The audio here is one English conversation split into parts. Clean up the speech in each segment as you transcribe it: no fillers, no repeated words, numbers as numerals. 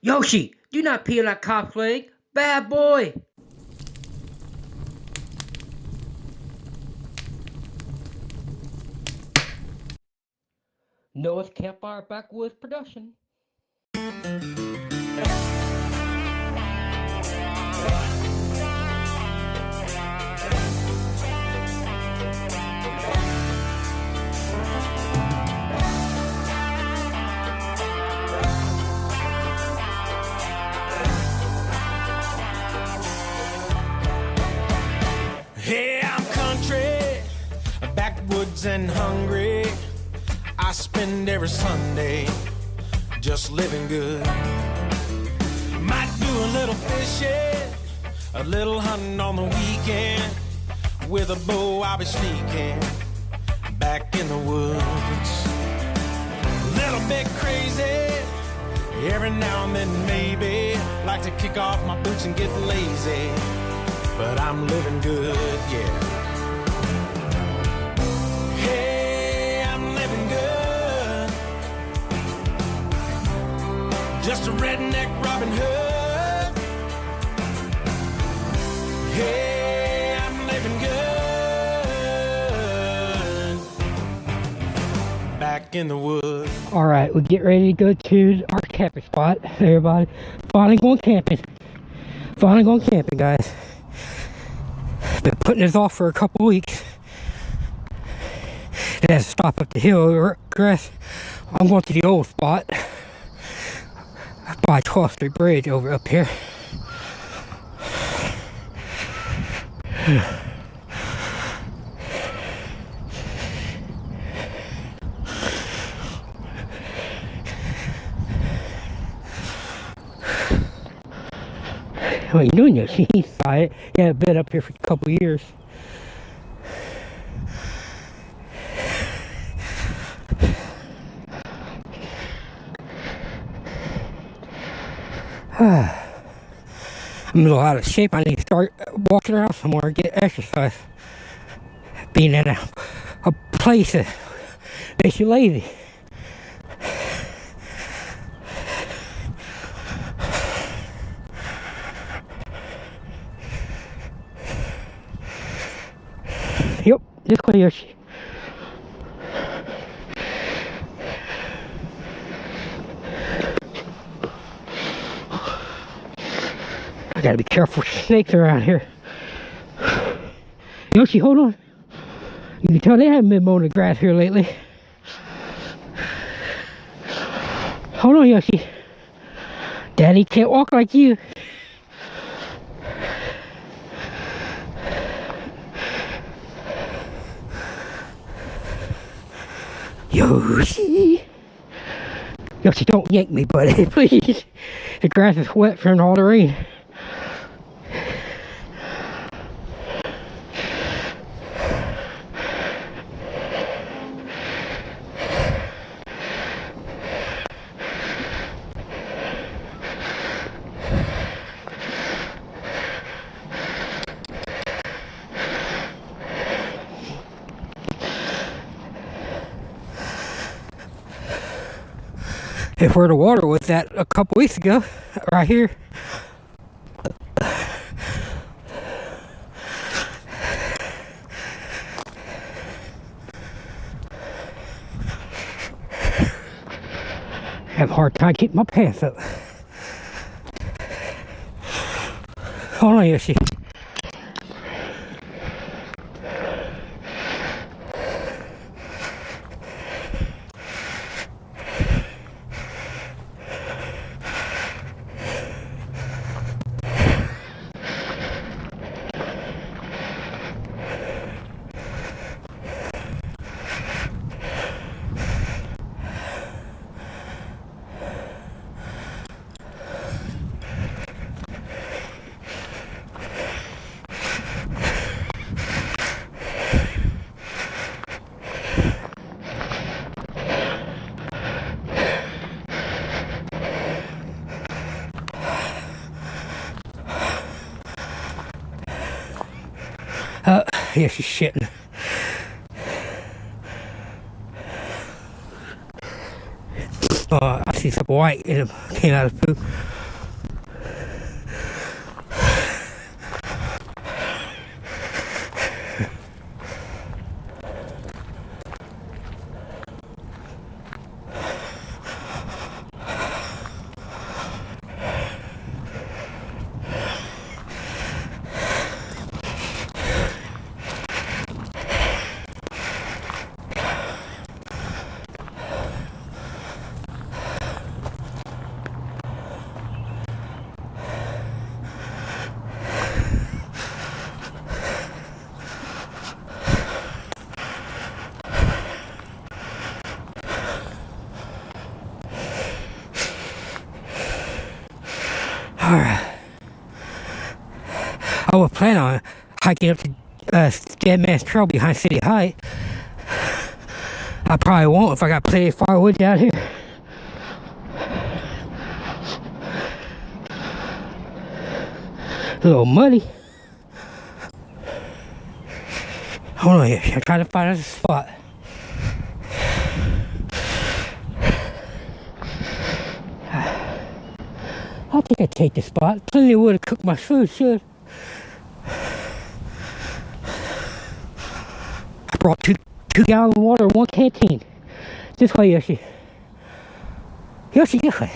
Yoshi, do not pee on that cop's leg. Bad boy. Noah's Campfire Backwoods Production. Hey, I'm country, backwoods and hungry. I spend every Sunday just living good. Might do a little fishing, a little hunting on the weekend. With a bow I'll be sneaking back in the woods. A little bit crazy, every now and then maybe. Like to kick off my boots and get lazy, but I'm living good, yeah. Hey, I'm living good. Just a redneck Robin Hood. Hey, I'm living good. Back in the woods. All right, we get ready to go to our camping spot. Everybody, finally going camping. Finally going camping, guys. Been putting this off for a couple weeks. It has to stop up the hill. Grass. I'm going to the old spot by 12th Street Bridge over up here. What are you doing, Yoshi? He's quiet. Yeah, I've been up here for a couple years. I'm a little out of shape. I need to start walking around somewhere and get exercise. Being in a place that makes you lazy. Yep, this way, Yoshi. I gotta be careful with snakes around here. Yoshi, hold on. You can tell they haven't been mowing the grass here lately. Hold on, Yoshi. Daddy can't walk like you. Yoshi! Yoshi, don't yank me, buddy, please. The grass is wet from all the rain. If where the water was at a couple weeks ago, right here. I have a hard time keeping my pants up. Hold on, Yoshi. Yeah, she's shitting. I see some white and it came out of poop. Alright. I was planning on hiking up to Dead Man's Trail behind City Height. I probably won't if I got plenty of firewood down here. A little muddy. Hold on here. I'm trying to find a spot. I think I'd take this spot. Plenty of wood to cook my food, should. I brought two gallons of water and one canteen. This way, Yoshi. Yoshi, this way.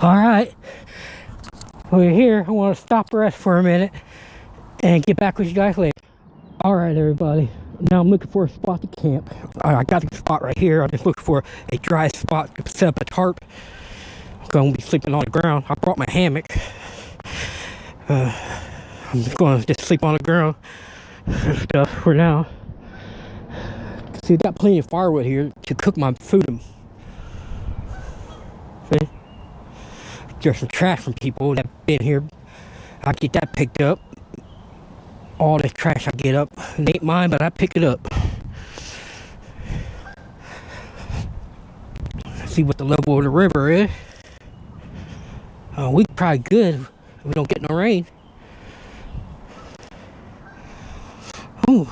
Alright, we're here. I want to stop rest for a minute and get back with you guys later. Alright, everybody. Now I'm looking for a spot to camp. I got the spot right here. I'm just looking for a dry spot to set up a tarp. I'm going to be sleeping on the ground. I brought my hammock. I'm just going to just sleep on the ground and stuff for now. See, I've got plenty of firewood here to cook my food in. See? There's some trash from people that have been here. I get that picked up. All this trash I get up. It ain't mine, but I pick it up. See what the level of the river is. We probably good if we don't get no rain. Ooh.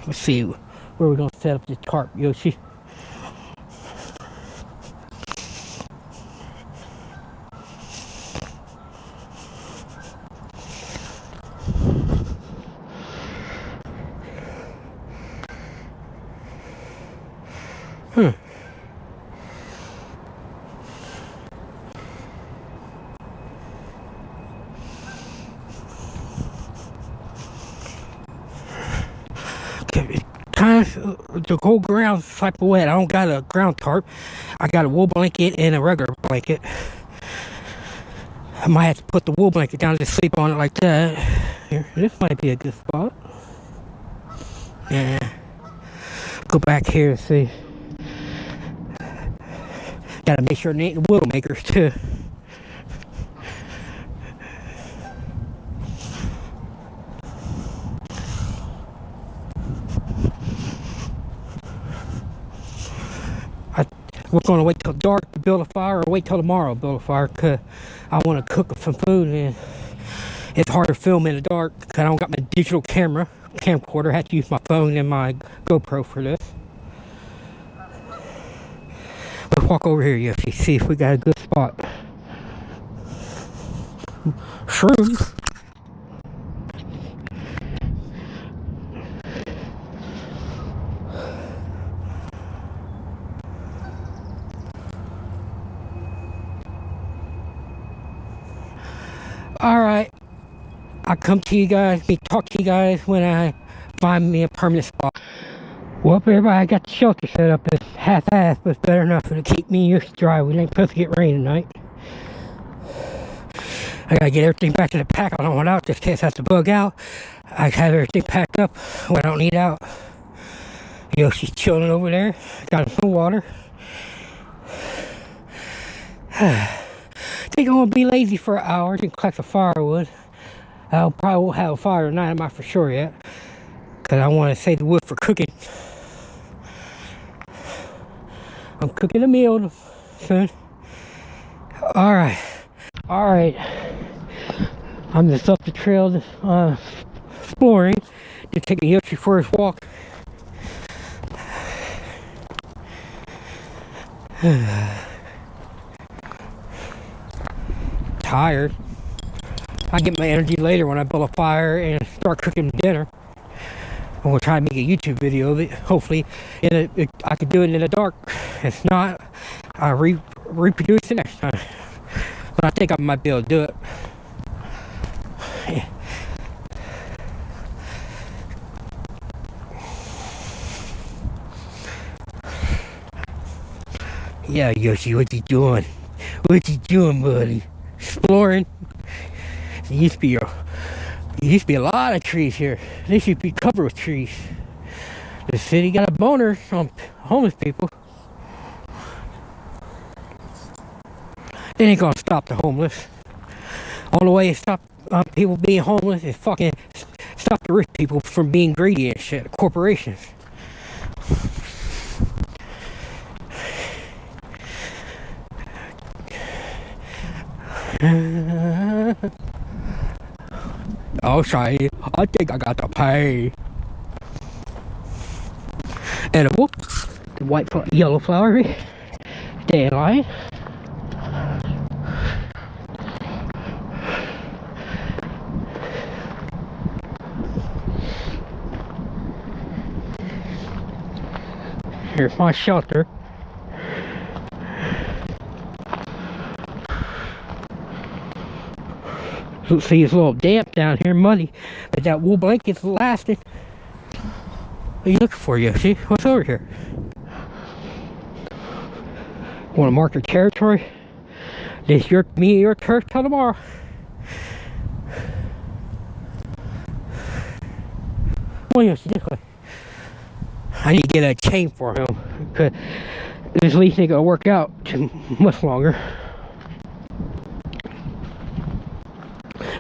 Let's see where we're gonna set up this tarp, Yoshi. The whole ground's type of wet. I don't got a ground tarp. I got a wool blanket and a regular blanket. I might have to put the wool blanket down and just sleep on it like that. Here, this might be a good spot. Yeah. Go back here and see. Gotta make sure it ain't the Widowmakers too. We're going to wait till dark to build a fire, or wait till tomorrow to build a fire, because I want to cook some food, and it's hard to film in the dark because I don't got my digital camcorder. I have to use my phone and my GoPro for this. Let's walk over here, Yoshi, see if we got a good spot. Shrooms. Alright, I'll come to you guys, talk to you guys when I find me a permanent spot. Well, everybody, I got the shelter set up. It's half-assed, but it's better enough to keep me and Yoshi dry. We ain't supposed to get rain tonight. I gotta get everything back to the pack. I don't want out just in case I have to bug out. I have everything packed up what I don't need out. Yoshi's chilling over there. Got him some water. I think I'm gonna be lazy for hours and collect the firewood. I probably won't have a fire tonight, I'm not for sure yet, because I want to save the wood for cooking. I'm cooking a meal soon. Alright. I'm just up the trail exploring to take Yoshi for his walk. Tired. I get my energy later when I build a fire and start cooking dinner. I'm gonna try to make a YouTube video of it. Hopefully, I could do it in the dark. If not, I'll reproduce it next time. But I think I might be able to do it. Yeah, Yoshi, what you doing? What you doing, buddy? exploring. There used to be a lot of trees here. This used to be covered with trees. The city got a boner on homeless people. They ain't gonna stop the homeless. Only way to stop people being homeless is fucking stop the rich people from being greedy and shit. Corporations. Oh, sorry. I think I got to pay. Edible. The white, yellow flowery. Dandelion. Here's my shelter. So see, it's a little damp down here, muddy, but that wool blanket's lasting. What are you looking for, Yoshi? What's over here? Want to mark your territory? This your me and your turf till tomorrow. Oh, Yoshi, this way. I need to get a chain for him, because this leash ain't gonna work out too much longer.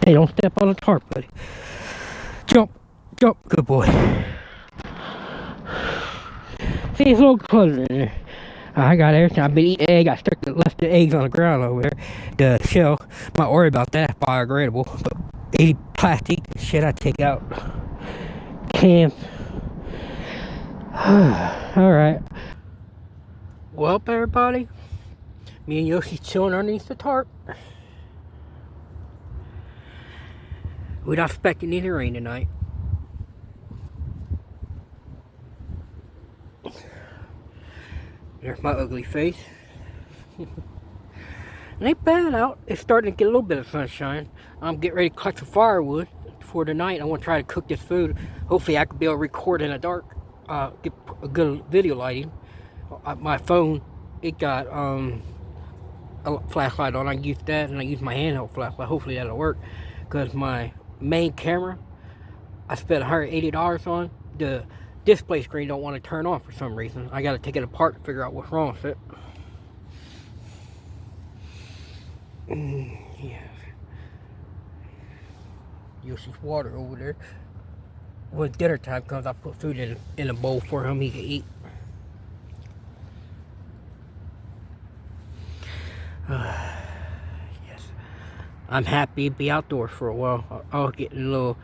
Hey, don't step on the tarp, buddy. Jump, jump, good boy. See, it's a little closer in there. I got everything. I've been eating egg. I left the eggs on the ground over there. The shell. Might worry about that. Biodegradable. But 80 plastic shit I take out. Cans. Alright. Well, everybody. Me and Yoshi chilling underneath the tarp. We're not expecting any rain tonight. There's my ugly face. It ain't bad out. It's starting to get a little bit of sunshine. I'm getting ready to collect some firewood for tonight. I want to try to cook this food. Hopefully I can be able to record in the dark. Get a good video lighting. My phone, it got a flashlight on. I use that, and I use my handheld flashlight. Hopefully that'll work. Because my main camera, I spent $180 on. The display screen don't want to turn on for some reason. I got to take it apart to figure out what's wrong with it. Yeah. Yoshi's water over there. When dinner time comes, I put food in a bowl for him. He can eat. Yes, I'm happy to be outdoors for a while. I'll get a little,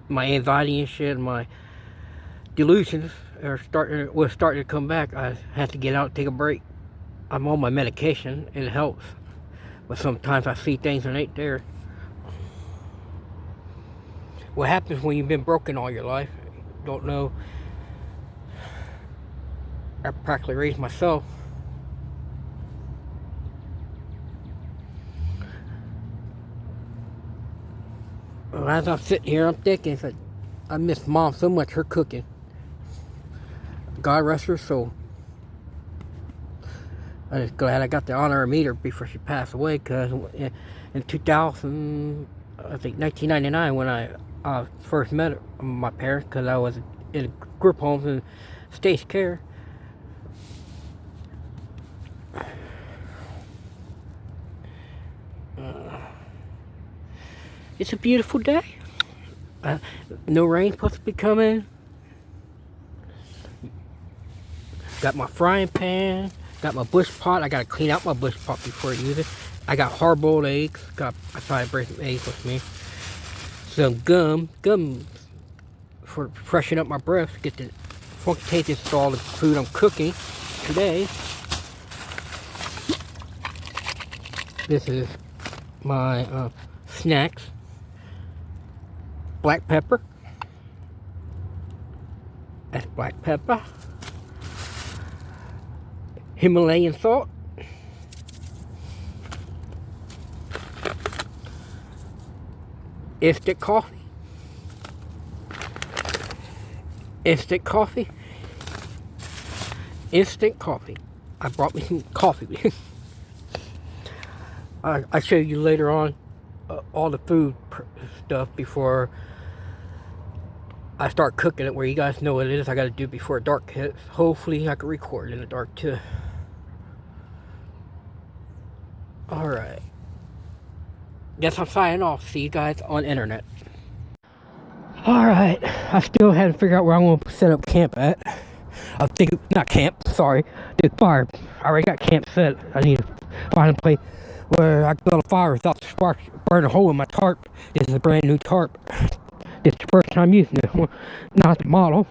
my anxiety and shit, my delusions was starting to come back. I had to get out and take a break. I'm on my medication and it helps, but sometimes I see things that ain't there. What happens when you've been broken all your life? Don't know. I practically raised myself. Well, as I'm sitting here, I'm thinking, I miss Mom so much, her cooking. God rest her soul. I'm just glad I got the honor of meeting her before she passed away, because in 2000, I think 1999, when I first met my parents, because I was in group homes and staged care. It's a beautiful day. No rain supposed to be coming. Got my frying pan. Got my bush pot. I gotta clean out my bush pot before I use it. I got hard-boiled eggs. I tried to bring some eggs with me. Some gum for freshen up my breath. Get the funky taste of all the food I'm cooking today. This is my snacks. Black pepper. That's black pepper. Himalayan salt. Instant coffee. Instant coffee. Instant coffee. I brought me some coffee. I show you later on all the food stuff before I start cooking it, where you guys know what it is I gotta do before dark hits. Hopefully I can record in the dark too. Alright. Guess I'm signing off. See you guys on internet. Alright. I still haven't figured out where I want to set up camp at. I think, not camp, sorry. The fire. I already got camp set. I need to find a place where I can build a fire without the sparks burning a hole in my tarp. This is a brand new tarp. It's the first time using it. Well, not the model,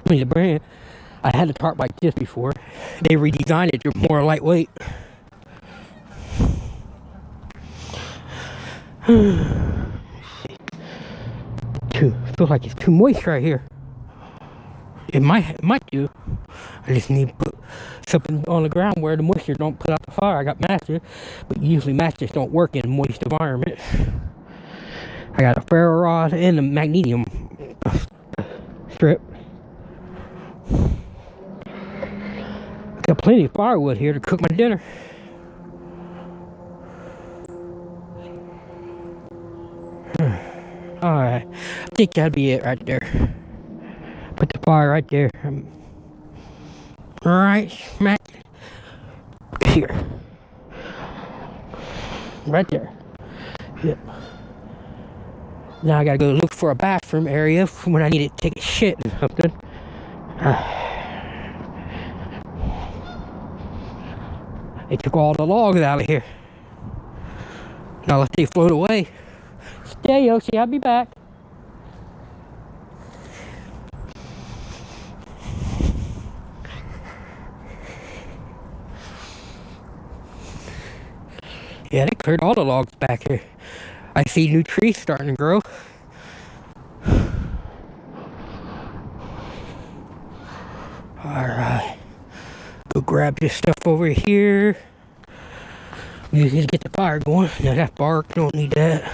I mean the brand. I had a tarp like this before. They redesigned it to more lightweight. Feels like it's too moist right here. It might do. I just need to put something on the ground where the moisture don't put out the fire. I got matches, but usually matches don't work in a moist environment. I got a ferro rod and a magnesium strip. Got plenty of firewood here to cook my dinner. Alright, I think that'd be it right there. Put the fire right there. Right smack here. Right there. Yep. Now I gotta go look for a bathroom area when I need to take a shit or something. They took all the logs out of here. Now let they float away. Stay, Yoshi, I'll be back. Yeah, they cleared all the logs back here. I see new trees starting to grow. Alright. Go grab this stuff over here. Use it to get the fire going. Now that bark, don't need that.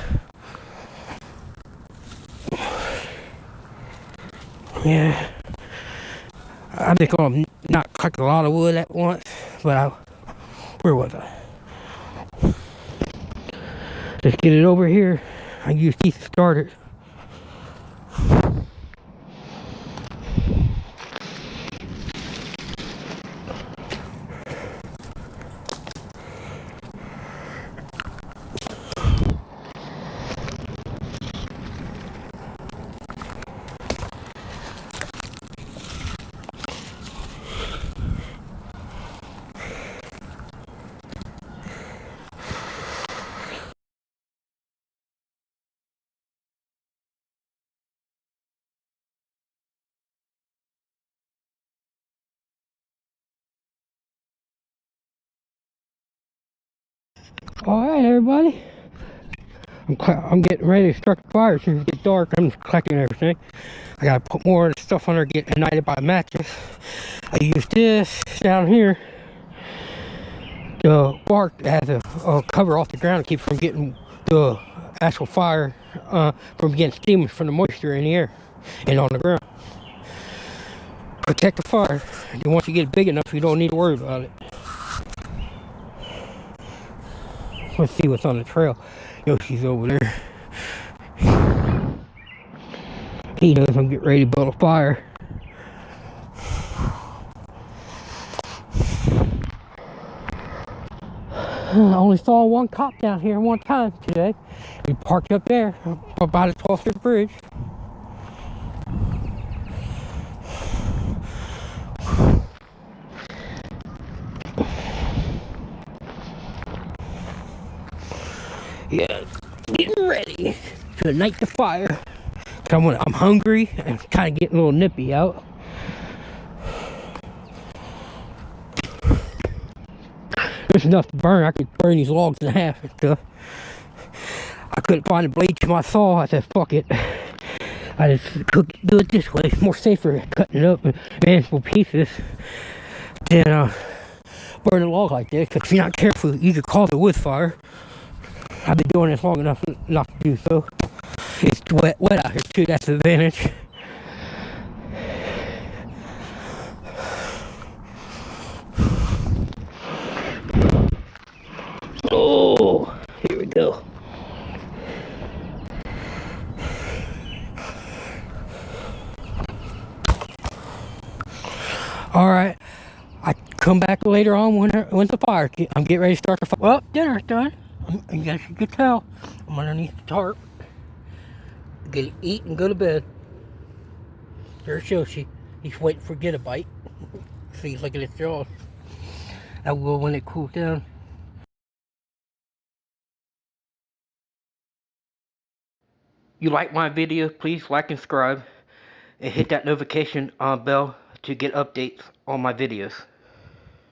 Yeah. I think I'm not cutting a lot of wood at once, but where was I? Let's get it over here. I use these to start it. Alright, everybody. I'm getting ready to start the fire as soon as it gets dark. I'm just collecting everything. I gotta put more of the stuff on there, get ignited by matches. I use this down here. The bark that has a cover off the ground to keep from getting the actual fire, from getting steam from the moisture in the air and on the ground. Protect the fire. And once you get it big enough, you don't need to worry about it. Let's see what's on the trail. Yoshi's over there. He knows I'm getting ready to build a fire. I only saw one cop down here one time today. He parked up there by the 12th Street Bridge. Yeah, getting ready to ignite the fire. I'm hungry and kind of getting a little nippy out. There's enough to burn. I could burn these logs in half and stuff. I couldn't find a blade to my saw. I said, fuck it. I just do it this way. It's more safer cutting it up in manageable pieces than burn a log like this. Because if you're not careful, you could cause a wood fire. I've been doing this long enough not to do so. It's wet out here too, that's the advantage. Oh! All right. I come back later on when the fire. I'm getting ready to start the fire. Well, dinner's done. You guys can tell. I'm underneath the tarp. Gonna eat and go to bed. There's Yoshi. He's waiting for get a bite. See, he's looking at jaws. I will when it cools down. You like my video, please like and subscribe and hit that notification bell to get updates on my videos.